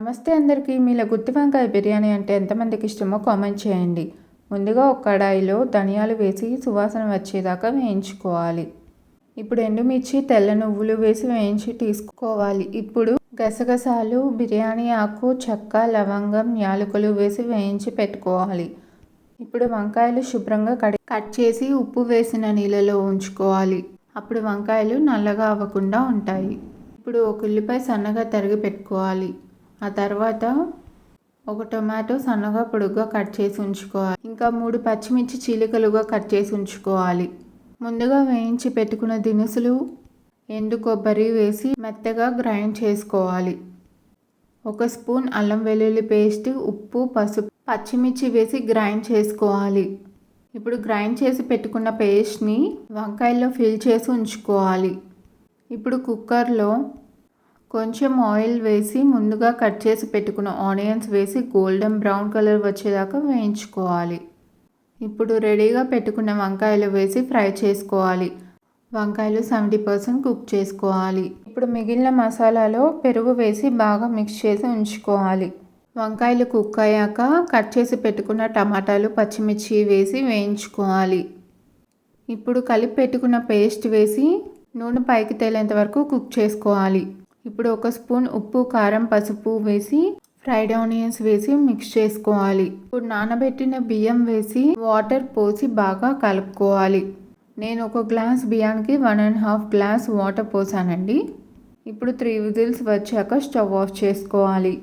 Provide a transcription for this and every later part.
నమస్తే అందరికీ. మీలో గుత్తి వంకాయ బిర్యానీ అంటే ఎంతమందికి ఇష్టమో కామెంట్ చేయండి. ముందుగా ఒక కడాయిలో ధనియాలు వేసి సువాసన వచ్చేదాకా వేయించుకోవాలి. ఇప్పుడు ఎండుమిర్చి, తెల్ల నువ్వులు వేసి వేయించి తీసుకోవాలి. ఇప్పుడు గసగసాలు, బిర్యానీ ఆకు, చెక్క, లవంగం, యాలకులు వేసి వేయించి పెట్టుకోవాలి. ఇప్పుడు వంకాయలు శుభ్రంగా కట్ చేసి ఉప్పు వేసిన నీళ్ళలో ఉంచుకోవాలి. అప్పుడు వంకాయలు నల్లగా అవ్వకుండా ఉంటాయి. ఇప్పుడు ఒక ఉల్లిపాయ సన్నగా తరిగి పెట్టుకోవాలి. ఆ తర్వాత ఒక టొమాటో సన్నగా పొడుగ్గా కట్ చేసి ఉంచుకోవాలి. ఇంకా 3 పచ్చిమిర్చి చీలికలుగా కట్ చేసి ఉంచుకోవాలి. ముందుగా వేయించి పెట్టుకున్న దినుసులు, ఎండు కొబ్బరి వేసి మెత్తగా గ్రైండ్ చేసుకోవాలి. 1 స్పూన్ అల్లం వెల్లుల్లి పేస్ట్, ఉప్పు, పసుపు, పచ్చిమిర్చి వేసి గ్రైండ్ చేసుకోవాలి. ఇప్పుడు గ్రైండ్ చేసి పెట్టుకున్న పేస్ట్ని వంకాయల్లో ఫిల్ చేసి ఉంచుకోవాలి. ఇప్పుడు కుక్కర్లో కొంచెం ఆయిల్ వేసి ముందుగా కట్ చేసి పెట్టుకున్న ఆనియన్స్ వేసి గోల్డెన్ బ్రౌన్ కలర్ వచ్చేదాకా వేయించుకోవాలి. ఇప్పుడు రెడీగా పెట్టుకున్న వంకాయలు వేసి ఫ్రై చేసుకోవాలి. వంకాయలు 70% కుక్ చేసుకోవాలి. ఇప్పుడు మిగిలిన మసాలాలో పెరుగు వేసి బాగా మిక్స్ చేసి ఉంచుకోవాలి. వంకాయలు కుక్ అయ్యాక కట్ చేసి పెట్టుకున్న టమాటాలు, పచ్చిమిర్చి వేసి వేయించుకోవాలి. ఇప్పుడు కలిపి పెట్టుకున్న పేస్ట్ వేసి నూనె పైకి తేలేంత వరకు కుక్ చేసుకోవాలి. ఇప్పుడు 1 స్పూన్ ఉప్పు, కారం, పసుపు వేసి ఫ్రైడ్ ఆనియన్స్ వేసి మిక్స్ చేసుకోవాలి. ఇప్పుడు నానబెట్టిన బియ్యం వేసి వాటర్ పోసి బాగా కలుపుకోవాలి. నేను 1 గ్లాస్ బియ్యానికి 1.5 గ్లాస్ వాటర్ పోసానండి. ఇప్పుడు 3 విజిల్స్ వచ్చాక స్టవ్ ఆఫ్ చేసుకోవాలి.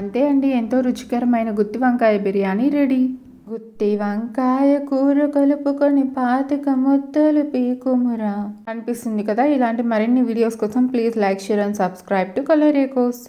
అంతే అండి, ఎంతో రుచికరమైన గుత్తి వంకాయ బిర్యానీ రెడీ. గుత్తి వంకాయ కూర కలుపుకొని 25 ముద్దలు పీకుమురా అనిపిస్తుంది కదా. ఇలాంటి మరిన్ని వీడియోస్ కోసం please like, share and subscribe to colour echoes.